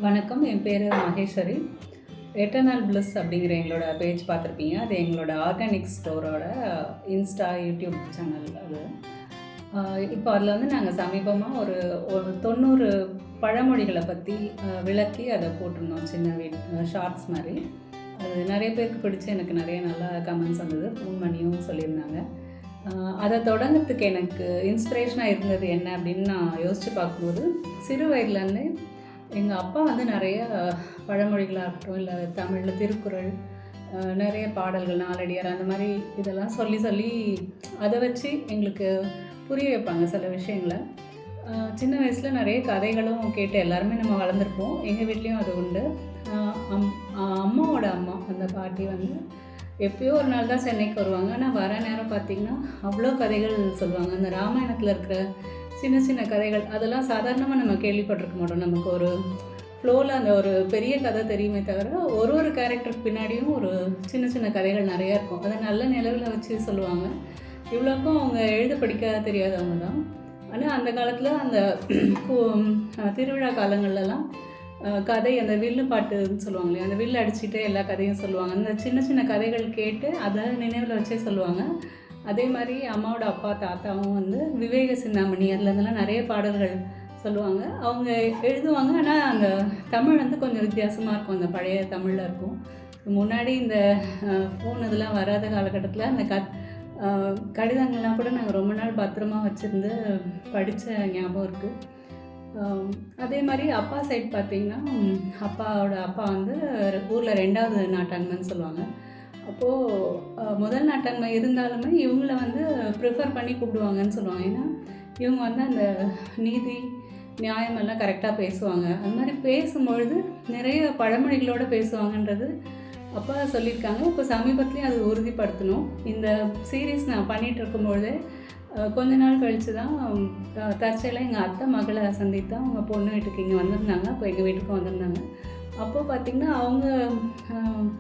வணக்கம். என் பேர் Maheswari. Eternal bliss அப்படிங்கிற எங்களோட பேஜ் பார்த்துருப்பீங்க. அது எங்களோட ஆர்கானிக் ஸ்டோரோட இன்ஸ்டா, யூடியூப் சேனல் அது. இப்போ அதில் வந்து நாங்கள் சமீபமாக ஒரு ஒரு 90 பழமொழிகளை பற்றி விளக்கி அதை போட்டிருந்தோம். சின்ன ஷார்ட்ஸ் மாதிரி. அது நிறைய பேருக்கு பிடிச்சி எனக்கு நிறைய நல்ல கமெண்ட்ஸ் வந்தது. ஃபோன் பண்ணியும் சொல்லியிருந்தாங்க. அதை தொடங்கிறதுக்கு எனக்கு இன்ஸ்பிரேஷனாக இருந்தது என்ன அப்படின்னு நான் யோசித்து பார்க்கும்போது, சிறு வயதுலேருந்தே எங்கள் அப்பா வந்து நிறைய பழமொழிகளாக இருக்கட்டும், இல்லை தமிழில் திருக்குறள், நிறைய பாடல்கள், நாலடியார், அந்த மாதிரி இதெல்லாம் சொல்லி சொல்லி அதை வச்சு எங்களுக்கு புரிய வைப்பாங்க சில விஷயங்களை. சின்ன வயசில் நிறைய கதைகளும் கேட்டு எல்லாருமே நம்ம வளர்ந்துருப்போம். எங்கள் வீட்லேயும் அது உண்டு. அம்மாவோட அம்மா, அந்த பாட்டி வந்து எப்போயோ ஒரு நாள் தான் சென்னைக்கு வருவாங்க. ஆனால் வர நேரம் பார்த்திங்கன்னா அவ்வளோ கதைகள் சொல்லுவாங்க. அந்த ராமாயணத்தில் இருக்கிற சின்ன சின்ன கதைகள் அதெல்லாம் சாதாரணமாக நம்ம கேள்விப்பட்டிருக்க மாட்டோம். நமக்கு ஒரு ஃப்ளோவில் அந்த ஒரு பெரிய கதை தெரியுமே தவிர, ஒரு கேரக்டருக்கு பின்னாடியும் ஒரு சின்ன சின்ன கதைகள் நிறையா இருக்கும். அதை நல்ல நிலவில் வச்சு சொல்லுவாங்க. இவ்வளோக்கும் அவங்க எழுத படிக்க தெரியாதவங்க தான். ஆனால் அந்த காலத்தில் அந்த திருவிழா காலங்கள்லாம் கதை, அந்த வில்லு பாட்டுன்னு சொல்லுவாங்க இல்லையா, அந்த வில்லு அடிச்சுட்டு எல்லா கதையும் சொல்லுவாங்க. அந்த சின்ன சின்ன கதைகள் கேட்டு அதை நினைவில் வச்சே சொல்லுவாங்க. அதே மாதிரி அம்மாவோட அப்பா தாத்தாவும் வந்து விவேக சிந்தாமணி அதுலேருந்துலாம் நிறைய பாடல்கள் சொல்லுவாங்க. அவங்க எழுதுவாங்க. ஆனால் அந்த தமிழ் வந்து கொஞ்சம் வித்தியாசமாக இருக்கும். அந்த பழைய தமிழில் இருக்கும். முன்னாடி இந்த ஃபோன் இதெல்லாம் வராத காலகட்டத்தில் அந்த கடிதங்கள்லாம் கூட நாங்கள் ரொம்ப நாள் பத்திரமா வச்சுருந்து படித்த ஞாபகம் இருக்குது. அதே மாதிரி அப்பா சைட் பார்த்திங்கன்னா, அப்பாவோட அப்பா வந்து ஊரில் 2வது நாட்டாண்மைன்னு சொல்லுவாங்க. அப்போது முதல் நாட்டாண்மை இருந்தாலுமே இவங்கள வந்து ப்ரிஃபர் பண்ணி கூப்பிடுவாங்கன்னு சொல்லுவாங்க. ஏன்னா இவங்க வந்து அந்த நீதி நியாயமெல்லாம் கரெக்டாக பேசுவாங்க. அது மாதிரி பேசும்பொழுது நிறைய பழமொழிகளோடு பேசுவாங்கன்றது அப்பா சொல்லியிருக்காங்க. இப்போ சமீபத்துலேயும் அது உறுதிப்படுத்தணும். இந்த சீரீஸ் நான் பண்ணிகிட்டு இருக்கும்பொழுதே கொஞ்ச நாள் கழித்து தான் தற்செயலாக எங்கள் அத்தை மகளை சந்தித்தா அவங்க பொண்ணு வீட்டுக்கு இங்கே வந்திருந்தாங்க. அப்போ எங்கள் வீட்டுக்கும் வந்திருந்தாங்க. அப்போது பார்த்திங்கன்னா அவங்க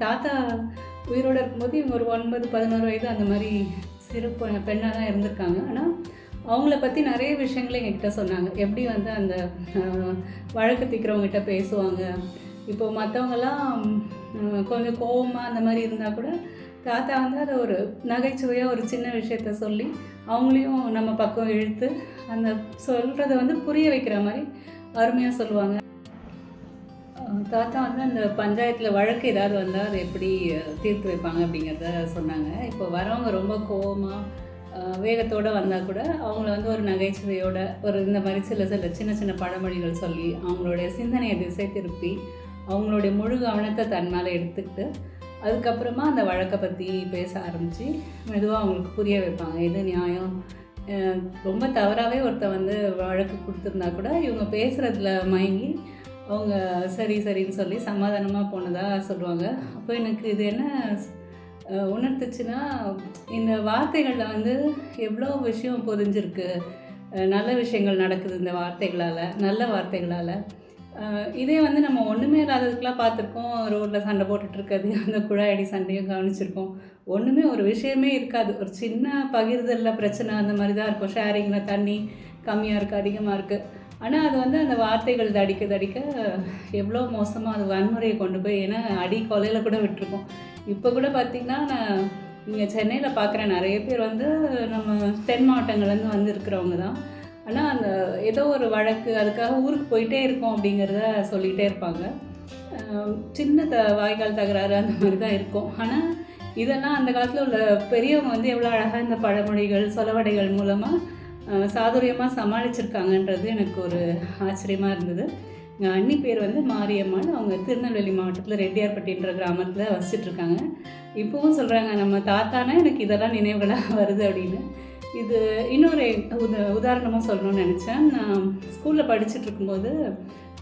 தாத்தா உயிரோடு இருக்கும்போது இவங்க ஒரு 9-11 வயது அந்த மாதிரி சிறு பெண்ணாக தான் இருந்திருக்காங்க. ஆனால் அவங்கள பற்றி நிறைய விஷயங்களை எங்ககிட்ட சொன்னாங்க. எப்படி வந்து அந்த வழக்கு தீர்க்கிறவங்ககிட்ட பேசுவாங்க. இப்போ மற்றவங்கெல்லாம் கொஞ்சம் கோபமாக அந்த மாதிரி இருந்தால் கூட தாத்தா வந்து அதை ஒரு நகைச்சுவையாக ஒரு சின்ன விஷயத்த சொல்லி அவங்களையும் நம்ம பக்கம் இழுத்து அந்த சொல்கிறத வந்து புரிய வைக்கிற மாதிரி அருமையாக சொல்லுவாங்க. தாத்தா வந்து அந்த பஞ்சாயத்தில் வழக்கு ஏதாவது வந்தால் அதை எப்படி தீர்த்து வைப்பாங்க அப்படிங்கிறத சொன்னாங்க. இப்போ வரவங்க ரொம்ப கோபமாக வேகத்தோடு வந்தால் கூட அவங்கள வந்து ஒரு நகைச்சுவையோட ஒரு இந்த மாதிரி சில சின்ன சின்ன பழமொழிகள் சொல்லி அவங்களுடைய சிந்தனையை திசை திருப்பி அவங்களுடைய முழு கவனத்தை தன் மேலே எடுத்துக்கிட்டு அதுக்கப்புறமா அந்த வழக்கை பற்றி பேச ஆரம்பித்து மெதுவாக அவங்களுக்கு புரிய வைப்பாங்க. எது நியாயம். ரொம்ப தவறாகவே வந்து வழக்கு கொடுத்துருந்தா கூட இவங்க பேசுகிறதுல மயங்கி அவங்க சரின்னு சொல்லி சமாதானமாக போனதாக சொல்லுவாங்க. அப்போ எனக்கு இது என்ன உணர்த்துச்சுன்னா, இந்த வார்த்தைகளில் வந்து எவ்வளோ விஷயம் பொதிஞ்சிருக்கு. நல்ல விஷயங்கள் நடக்குது இந்த வார்த்தைகளால், நல்ல வார்த்தைகளால். இதே வந்து நம்ம ஒன்றுமே இல்லாததுக்கெலாம் பார்த்துருக்கோம். ரோட்டில் சண்டை போட்டுட்ருக்கிறது, அந்த குழாயடி சண்டையும் கவனிச்சிருக்கோம். ஒன்றுமே ஒரு விஷயமே இருக்காது. ஒரு சின்ன பகிர்தலில் பிரச்சனை அந்த மாதிரி தான் இருக்கும். ஷேரிங்கில் தண்ணி கம்மியாக இருக்குது, அதிகமாக இருக்குது. ஆனால் அது வந்து அந்த வார்த்தைகள் தடிக்க எவ்வளோ மோசமாக அது வன்முறையை கொண்டு போய், ஏன்னா அடி கொலையில் கூட விட்டுருக்கோம். இப்போ கூட பார்த்திங்கன்னா நான் இங்கே சென்னையில் பார்க்குறேன் நிறைய பேர் வந்து நம்ம தென் மாவட்டங்கள்லேருந்து வந்து இருக்கிறவங்க தான். ஆனால் அந்த ஏதோ ஒரு வழக்கு அதுக்காக ஊருக்கு போயிட்டே இருக்கோம் அப்படிங்கிறத சொல்லிகிட்டே இருப்பாங்க. சின்ன வாய்க்கால் தகராறு அந்த மாதிரி தான் இருக்கும். ஆனால் இதெல்லாம் அந்த காலத்தில் உள்ள பெரியவங்க வந்து எவ்வளோ அழகாக இந்த பழமொழிகள் சொலவடைகள் மூலமாக சாதுரியமாக சமாளிச்சிருக்காங்கன்றது எனக்கு ஒரு ஆச்சரியமாக இருந்தது. எங்கள் அண்ணி பேர் வந்து மாரியம்மாள். அவங்க திருநெல்வேலி மாவட்டத்தில் ரெட்டியார்பட்டின்ற கிராமத்தில் வசிச்சிட்ருக்காங்க. இப்போவும் சொல்கிறாங்க, நம்ம தாத்தானா எனக்கு இதெல்லாம் நினைவுகளாக வருது அப்படின்னு. இது இன்னொரு உதாரணமாக சொல்லணும்னு நினச்சேன். நான் ஸ்கூலில் படிச்சுட்டு இருக்கும்போது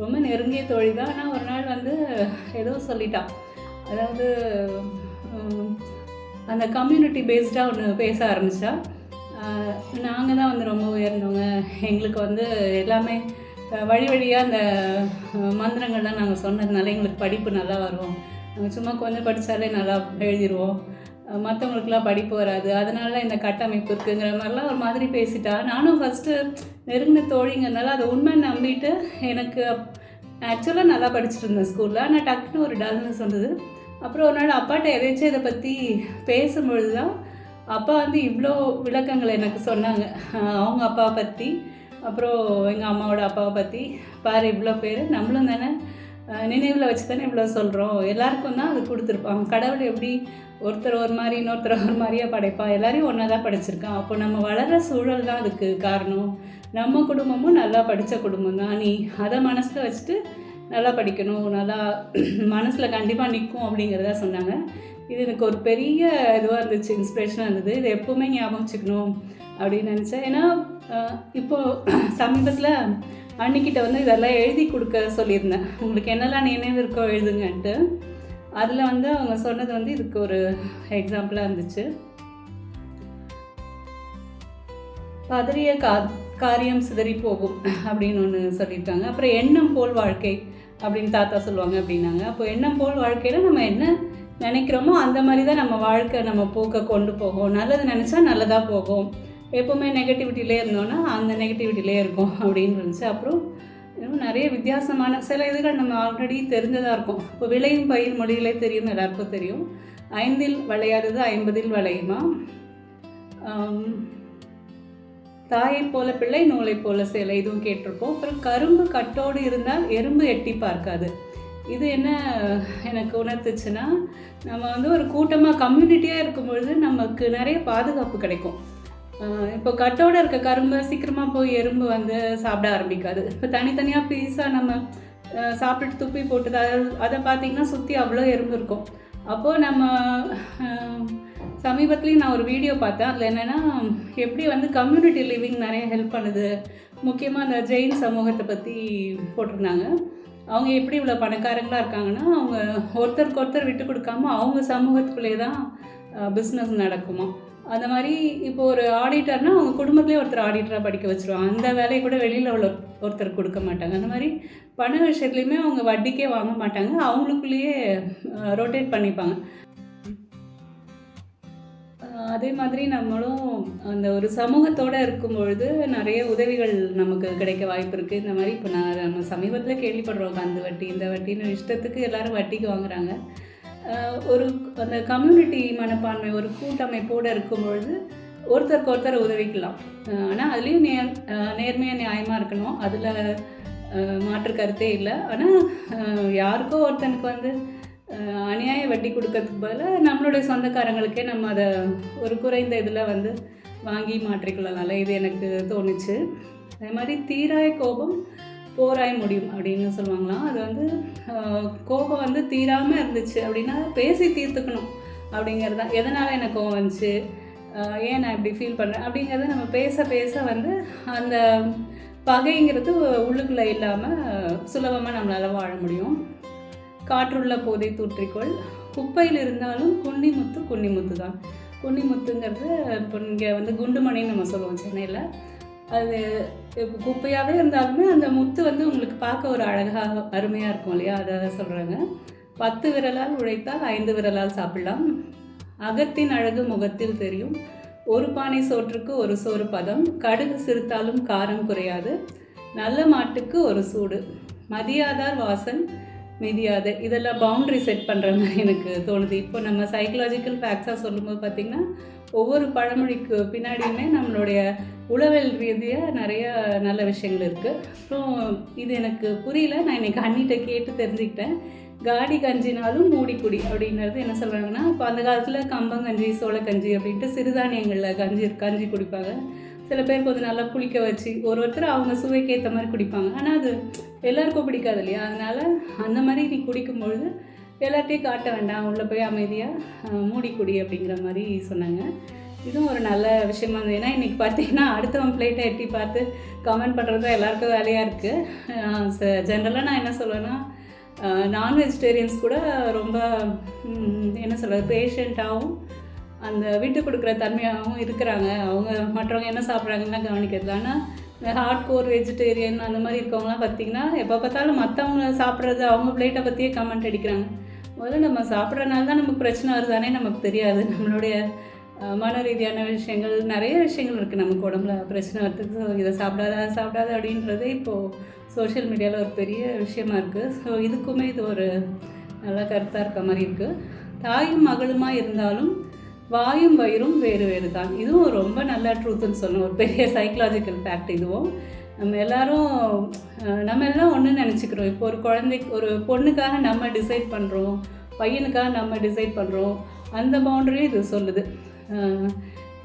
ரொம்ப நெருங்கிய தோழி தான். ஆனால் ஒரு நாள் வந்து ஏதோ சொல்லிட்டா. அதாவது அந்த கம்யூனிட்டி பேஸ்டாக ஒன்று பேச ஆரம்பித்தா. நாங்கள் தான் வந்து ரொம்ப உயர்ந்தவங்க, எங்களுக்கு வந்து எல்லாமே வழியாக அந்த மந்திரங்கள்லாம் நாங்கள் சொன்னதுனால எங்களுக்கு படிப்பு நல்லா வரும், நாங்கள் சும்மா கொஞ்சம் படித்தாலே நல்லா எழுதிடுவோம், மற்றவங்களுக்குலாம் படிப்பு வராது, அதனால இந்த கட்டமைப்பு இருக்குங்கிற மாதிரிலாம் ஒரு மாதிரி பேசிட்டா. நானும் ஃபஸ்ட்டு நெருங்கின தோழிங்கிறதுனால அதை உண்மை நம்பிட்டு எனக்கு ஆக்சுவலாக நல்லா படிச்சுட்டு இருந்தேன் ஸ்கூலில். ஆனால் டக்குன்னு ஒரு டல்னஸ் வந்தது. அப்புறம் ஒரு நாள் அப்பாட்ட எதாச்சும் இதை பற்றி பேசும்பொழுது தான் அப்பா வந்து இவ்வளோ விளக்கங்கள் எனக்கு சொன்னாங்க. அவங்க அப்பாவை பற்றி, அப்புறம் எங்கள் அம்மாவோட அப்பாவை பற்றி. பாரு இவ்வளோ பேர் நம்மளும் தானே நினைவில் வச்சு தானே இவ்வளோ சொல்கிறோம், எல்லாருக்கும் தான் அது கொடுத்துருப்பாங்க. கடவுள் எப்படி ஒருத்தர் ஒரு மாதிரி இன்னொருத்தர் ஒரு மாதிரியாக படைப்பான், எல்லோரையும் ஒன்றா தான் படைச்சிருக்கான். அப்போ நம்ம வளர்கிற சூழல் தான் அதுக்கு காரணம். நம்ம குடும்பமும் நல்லா படித்த குடும்பம் தான், நீ அதை மனசில் வச்சுட்டு நல்லா படிக்கணும், நல்லா மனசில் கண்டிப்பாக நிற்கும் அப்படிங்கிறத சொன்னாங்க. இது எனக்கு ஒரு பெரிய இதுவாக இருந்துச்சு, இன்ஸ்பிரேஷனாக இருந்தது. இது எப்போவுமே ஞாபகம் வச்சுக்கணும் அப்படின்னு நினச்சேன். ஏன்னா இப்போது சமீபத்தில் அன்னிக்கிட்ட வந்து இதெல்லாம் எழுதி கொடுக்க சொல்லியிருந்தேன், உங்களுக்கு என்னெல்லாம் நினைவு இருக்கோ எழுதுங்கன்ட்டு. அதில் வந்து அவங்க சொன்னது வந்து இதுக்கு ஒரு எக்ஸாம்பிளாக இருந்துச்சு. பதறிய காரியம் சிதறி போகும் அப்படின்னு ஒன்று சொல்லியிருக்காங்க. அப்புறம் எண்ணம் போல் வாழ்க்கை அப்படின்னு தாத்தா சொல்லுவாங்க அப்படின்னாங்க. அப்போ எண்ணம் போல் வாழ்க்கையில் நம்ம என்ன நினைக்கிறோமோ அந்த மாதிரி தான் நம்ம வாழ்க்கை நம்ம போக்க கொண்டு போகும். நல்லது நினச்சா நல்லதாக போகும், எப்போவுமே நெகட்டிவிட்டிலே இருந்தோன்னா அந்த நெகட்டிவிட்டிலே இருக்கும் அப்படின்னு இருந்துச்சு. அப்புறம் இன்னும் நிறைய வித்தியாசமான சில இதுகள் நம்ம ஆல்ரெடி தெரிஞ்சதாக இருக்கும். இப்போ விளையும் பயிர் மொழிகளே தெரியும், எல்லாருக்கும் தெரியும். 5இல் விளையாதது 50இல் விளையுமா, தாயை போல பிள்ளை நூலை போல சேலை, இதுவும் கேட்டிருப்போம். அப்புறம் கரும்பு கட்டோடு இருந்தால் எறும்பு எட்டி பார்க்காது. இது என்ன எனக்கு உணர்த்துச்சுன்னா, நம்ம வந்து ஒரு கூட்டமாக கம்யூனிட்டியாக இருக்கும்பொழுது நமக்கு நிறைய பாதுகாப்பு கிடைக்கும். இப்போ கட்டோடு இருக்க கரும்பை சீக்கிரமாக போய் எறும்பு வந்து சாப்பிட ஆரம்பிக்காது. இப்போ தனித்தனியாக பீஸாக நம்ம சாப்பிட்டுட்டு துப்பி போட்டு அதை பார்த்திங்கன்னா சுற்றி அவ்வளோ எறும்பு இருக்கும். அப்போது நம்ம சமீபத்துலேயும் நான் ஒரு வீடியோ பார்த்தேன். அதில் என்னென்னா எப்படி வந்து கம்யூனிட்டி லிவிங் நிறைய ஹெல்ப் பண்ணுது. முக்கியமாக அந்த ஜெயின் சமூகத்தை பற்றி போட்டிருந்தாங்க. அவங்க எப்படி இவ்வளோ பணக்காரங்களாக இருக்காங்கன்னா, அவங்க ஒருத்தருக்கு ஒருத்தர் விட்டு கொடுக்காம அவங்க சமூகத்துக்குள்ளே தான் பிஸ்னஸ் நடக்குமா. அந்த மாதிரி இப்போ ஒரு ஆடிட்டர்னால் அவங்க குடும்பத்துலேயே ஒருத்தர் ஆடிட்டராக படிக்க வச்சுருவாங்க. அந்த வேலையை கூட வெளியில் உள்ள ஒருத்தர் கொடுக்க மாட்டாங்க. அந்த மாதிரி பண விஷயத்துலையுமே அவங்க வட்டிக்கே வாங்க மாட்டாங்க, அவங்களுக்குள்ளேயே ரொட்டேட் பண்ணிப்பாங்க. அதே மாதிரி நம்மளும் அந்த ஒரு சமூகத்தோடு இருக்கும்பொழுது நிறைய உதவிகள் நமக்கு கிடைக்க வாய்ப்பு இருக்குது. இந்த மாதிரி இப்போ நம்ம சமீபத்தில் கேள்விப்படுறோம், அந்த வட்டி இந்த வட்டின்னு இஷ்டத்துக்கு எல்லோரும் வட்டிக்கு வாங்குகிறாங்க. ஒரு அந்த கம்யூனிட்டி மனப்பான்மை ஒரு கூட்டமைப்போடு இருக்கும்பொழுது ஒருத்தருக்கு ஒருத்தர் உதவிக்கலாம். ஆனால் அதுலேயும் நேர்மையாக நியாயமாக இருக்கணும், அதில் மாற்று கருத்தே இல்லை. ஆனால் யாருக்கோ ஒருத்தனுக்கு வந்து அநியாய வட்டி கொடுக்கறதுக்கு பதிலாக நம்மளுடைய சொந்தக்காரங்களுக்கே நம்ம அதை ஒரு குறைந்த இதில் வந்து வாங்கி மாற்றிக்கொள்ளனால இது எனக்கு தோணுச்சு. அதே மாதிரி தீராய கோபம் போராய் முடியும் அப்படின்னு சொல்லுவாங்களாம். அது வந்து கோபம் வந்து தீராமல் இருந்துச்சு அப்படின்னா பேசி தீர்த்துக்கணும் அப்படிங்கிறது தான். எதனால் எனக்கு கோபம் வந்துச்சு, ஏன் நான் இப்படி ஃபீல் பண்ணுறேன் அப்படிங்கிறத நம்ம பேச பேச வந்து அந்த பகைங்கிறது உள்ளுக்குள்ளே இல்லாமல் சுலபமாக நம்மளால் வாழ முடியும். காற்றுள்ள போதை தூற்றிக்கொள், குப்பையில் இருந்தாலும் குன்னிமுத்து தான். குன்னிமுத்துங்கிறது இப்போ இங்கே வந்து குண்டுமணின்னு நம்ம சொல்லுவோம் சென்னையில். அது இப்போ குப்பையாகவே இருந்தாலுமே அந்த முத்து வந்து உங்களுக்கு பார்க்க ஒரு அழகாக அருமையாக இருக்கும் இல்லையா, அதை சொல்கிறாங்க. 10 விரலால் உழைத்தால் 5 விரலால் சாப்பிடலாம், அகத்தின் அழகு முகத்தில் தெரியும், ஒரு பானை சோற்றுக்கு ஒரு சோறு பதம், கடுகு சிறுத்தாலும் காரம் குறையாது, நல்ல மாட்டுக்கு ஒரு சூடு, மதியாதார் வாசல் மிதியாது. இதெல்லாம் பவுண்ட்ரி செட் பண்ணுற மாதிரி எனக்கு தோணுது. இப்போ நம்ம சைக்கலாஜிக்கல் ஃபேக்ட்ஸாக சொல்லும்போது பார்த்திங்கன்னா ஒவ்வொரு பழமொழிக்கு பின்னாடியுமே நம்மளுடைய உளவியல் ரீதியாக நிறைய நல்ல விஷயங்கள் இருக்குது. அப்புறம் இது எனக்கு புரியல, நான் இன்றைக்கி அண்ணிட்ட கேட்டு தெரிஞ்சுக்கிட்டேன். காடி கஞ்சினாலும் மூடிக்குடி அப்படின்றது என்ன சொல்கிறாங்கன்னா, இப்போ அந்த காலத்தில் கம்பங்கஞ்சி சோளக்கஞ்சி அப்படின்ட்டு சிறுதானியங்களில் கஞ்சி குடிப்பாங்க. சில பேர் கொஞ்சம் நல்லா புளிக்க வச்சு ஒருத்தர் அவங்க சுவைக்கு ஏற்ற மாதிரி குடிப்பாங்க. ஆனால் அது எல்லாருக்கும் பிடிக்காது இல்லையா, அதனால் அந்த மாதிரி நீ குடிக்கும்பொழுது எல்லாத்தையும் காட்ட வேண்டாம், உள்ளே போய் அமைதியாக மூடிக்குடி அப்படிங்கிற மாதிரி சொன்னாங்க. இதுவும் ஒரு நல்ல விஷயமா இருந்தது. ஏன்னா இன்றைக்கி பார்த்தீங்கன்னா அடுத்தவன் பிளேட்டை எட்டி பார்த்து கமெண்ட் பண்ணுறது தான் எல்லாருக்கும் வேலையாக இருக்குது. ஜென்ரலாக நான் என்ன சொல்லுவேன்னா, நான் வெஜிடேரியன்ஸ் கூட ரொம்ப என்ன சொல்கிறது பேஷண்ட்டாகவும் அந்த விட்டு கொடுக்குற தன்மையாகவும் இருக்கிறாங்க. அவங்க மற்றவங்க என்ன சாப்பிட்றாங்கன்னா கவனிக்கிறது. ஆனால் இந்த ஹார்ட் கோர் வெஜிடேரியன் அந்த மாதிரி இருக்கவங்களாம் பார்த்திங்கன்னா எப்போ பார்த்தாலும் மற்றவங்க சாப்பிட்றது அவங்க பிளேட்டை பற்றியே கமெண்ட் அடிக்கிறாங்க. முதல்ல நம்ம சாப்பிட்றதுனால தான் நமக்கு பிரச்சனை வருதானே நமக்கு தெரியாது. நம்மளுடைய மன ரீதியான விஷயங்கள் நிறைய விஷயங்கள் இருக்குது நமக்கு உடம்புல பிரச்சனை வரத்துக்கு. இதை சாப்பிடாத அப்படின்றதே இப்போது சோஷியல் மீடியாவில் ஒரு பெரிய விஷயமா இருக்குது. ஸோ இதுக்குமே இது ஒரு நல்ல கருத்தாக இருக்க மாதிரி இருக்குது. தாயும் மகளுமாக இருந்தாலும் வாயும் வயிறும் வேறு வேறு தான். இதுவும் ரொம்ப நல்ல ட்ரூத்துன்னு சொல்லணும். ஒரு பெரிய சைக்கலாஜிக்கல் ஃபேக்ட் இதுவும். நம்ம எல்லாம் ஒன்று நினச்சிக்கிறோம். இப்போ ஒரு பொண்ணுக்காக நம்ம டிசைட் பண்ணுறோம், பையனுக்காக நம்ம டிசைட் பண்ணுறோம். அந்த பவுண்டரியும் இது சொல்லுது.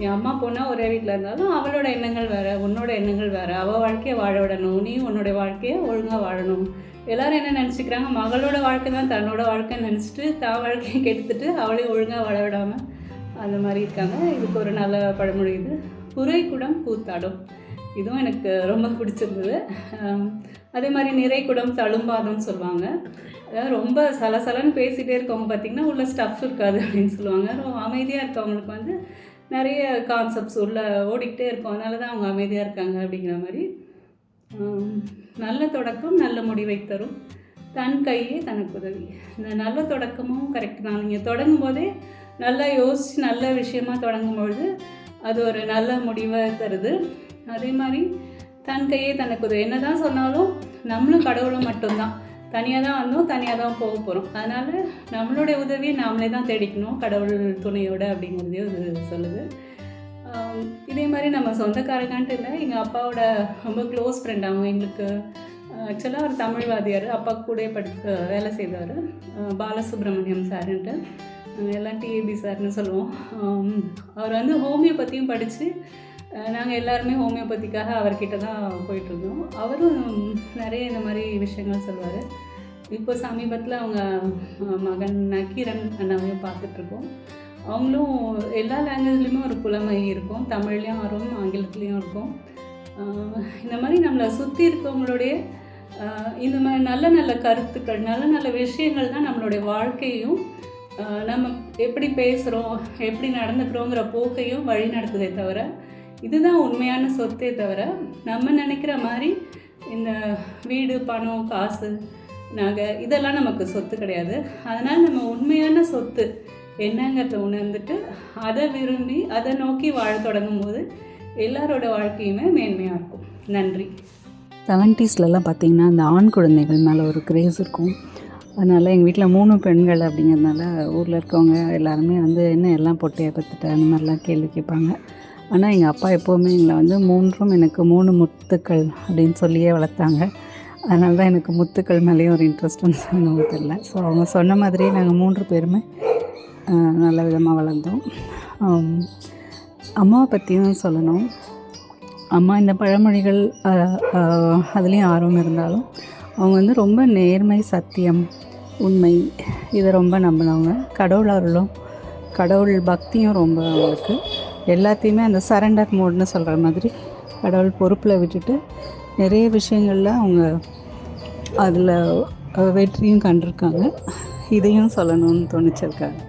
என் அம்மா பொண்ணா ஒரே வீட்டில் இருந்தாலும் அவளோட எண்ணங்கள் வேறு, உன்னோட எண்ணங்கள் வேறு. அவள் வாழ்க்கையை வாழ விடணும், நீ உன்னோடைய வாழ்க்கையை ஒழுங்காக வாழணும். எல்லோரும் என்ன நினச்சிக்கிறாங்க, மகளோட வாழ்க்கை தான் தன்னோட வாழ்க்கைன்னு நினச்சிட்டு தான் வாழ்க்கையை கெடுத்துட்டு அவளையும் ஒழுங்காக வாழ விடாமல் அந்த மாதிரி இருக்காங்க. இதுக்கு ஒரு நல்ல பழமொழி இது, குறைக்குடம் கூத்தாடும். இதுவும் எனக்கு ரொம்ப பிடிச்சிருந்தது. அதே மாதிரி நிறைக்குடம் தழும்பாதம்னு சொல்லுவாங்க. அதாவது ரொம்ப சலசலன்னு பேசிகிட்டே இருக்கவங்க பார்த்திங்கன்னா உள்ள ஸ்டஃப் இருக்காது அப்படின்னு சொல்லுவாங்க. ரொம்ப அமைதியாக இருக்கவங்களுக்கு வந்து நிறைய கான்செப்ட்ஸ் உள்ள ஓடிக்கிட்டே இருக்கும், அதனால தான் அவங்க அமைதியாக இருக்காங்க அப்படிங்கிற மாதிரி. நல்ல தொடக்கம் நல்ல முடிவை தரும், தன் கையே தனக்கு உதவி. இந்த நல்ல தொடக்கமும் கரெக்ட் தான். நீங்கள் தொடங்கும் போதே நல்லா யோசித்து நல்ல விஷயமாக தொடங்கும்பொழுது அது ஒரு நல்ல முடிவை தருது. அதே மாதிரி தன் கையே தனக்கு உதவி. என்ன தான் சொன்னாலும் நம்மளும் கடவுளும் மட்டும்தான், தனியாக தான் வந்தோம், தனியாக தான் போக போகிறோம். அதனால் நம்மளுடைய உதவியை நாமளே தான் தேடிக்கணும் கடவுள் துணையோடு அப்படிங்கிறதையும் இது சொல்லுது. இதே மாதிரி நம்ம சொந்தக்காரங்கன்ட்டு இல்லை, எங்கள் அப்பாவோட ரொம்ப க்ளோஸ் ஃப்ரெண்ட் அவங்க. எங்களுக்கு ஆக்சுவலாக ஒரு தமிழ்வாதியார், அப்பா கூட வேலை செய்தார், பாலசுப்ரமணியம் சார்ன்ட்டு, எல்லாம் டிஏபி சார்னு சொல்லுவோம். அவர் வந்து ஹோமியோபதியும் படித்து நாங்கள் எல்லாருமே ஹோமியோபதிக்காக அவர்கிட்ட தான் போயிட்டுருந்தோம். அவரும் நிறைய இந்த மாதிரி விஷயங்கள் சொல்லுவார். இப்போ சமீபத்தில் அவங்க மகன் நக்கீரன் அண்ணாவையும் பார்த்துட்ருக்கோம். அவங்களும் எல்லா லாங்குவேஜ்லேயுமே ஒரு புலமை இருக்கும், தமிழ்லேயும் வரும், ஆங்கிலத்துலேயும் இருக்கும். இந்த மாதிரி நம்மளை சுற்றி இருக்கவங்களுடைய இந்த மாதிரி நல்ல நல்ல கருத்துக்கள், நல்ல நல்ல விஷயங்கள் தான் நம்மளுடைய வாழ்க்கையும் நம்ம எப்படி பேசுகிறோம், எப்படி நடந்துக்கிறோங்கிற போக்கையும் வழி நடத்துதே தவிர, இதுதான் உண்மையான சொத்தே தவிர, நம்ம நினைக்கிற மாதிரி இந்த வீடு, பணம், காசு, நகை இதெல்லாம் நமக்கு சொத்து கிடையாது. அதனால் நம்ம உண்மையான சொத்து என்னங்கிறத உணர்ந்துட்டு அதை விரும்பி அதை நோக்கி வாழ தொடங்கும் போது எல்லாரோட வாழ்க்கையுமே மேன்மையாக இருக்கும். நன்றி. 70ஸ்லலாம் பார்த்திங்கன்னா அந்த ஆண் குழந்தைகள் மேலே ஒரு கிரேஸ் இருக்கும். அதனால் எங்கள் வீட்டில் 3 பெண்கள் அப்படிங்கிறதுனால ஊரில் இருக்கவங்க எல்லாருமே வந்து என்ன எல்லாம் பொட்டையை பற்றிட்ட அந்த மாதிரிலாம் கேள்வி கேட்பாங்க. ஆனால் எங்கள் அப்பா எப்போவுமே எங்களை வந்து 3ம் எனக்கு 3 முத்துக்கள் அப்படின்னு சொல்லியே வளர்த்தாங்க. அதனால தான் எனக்கு முத்துக்கள் மேலேயும் ஒரு இன்ட்ரெஸ்ட்னு சொன்னது தெரியல. ஸோ அவங்க சொன்ன மாதிரியே நாங்கள் 3 பேருமே நல்ல விதமாக வளர்ந்தோம். அம்மாவை பற்றியும் சொல்லணும். அம்மா இந்த பழமொழிகள் அதுலேயும் ஆர்வம் இருந்தாலும் அவங்க வந்து ரொம்ப நேர்மை, சத்தியம், உண்மை இதை ரொம்ப நம்பினவங்க. கடவுள் அருளும் கடவுள் பக்தியும் ரொம்ப அவங்களுக்கு. எல்லாத்தையுமே அந்த சரண்டர் மோட்னு சொல்கிற மாதிரி கடவுள் பொறுப்பில் விட்டுட்டு நிறைய விஷயங்களில் அவங்க அதில் வெற்றியும் கண்டிருக்காங்க. இதையும் சொல்லணும்னு தோணிச்சிருக்காங்க.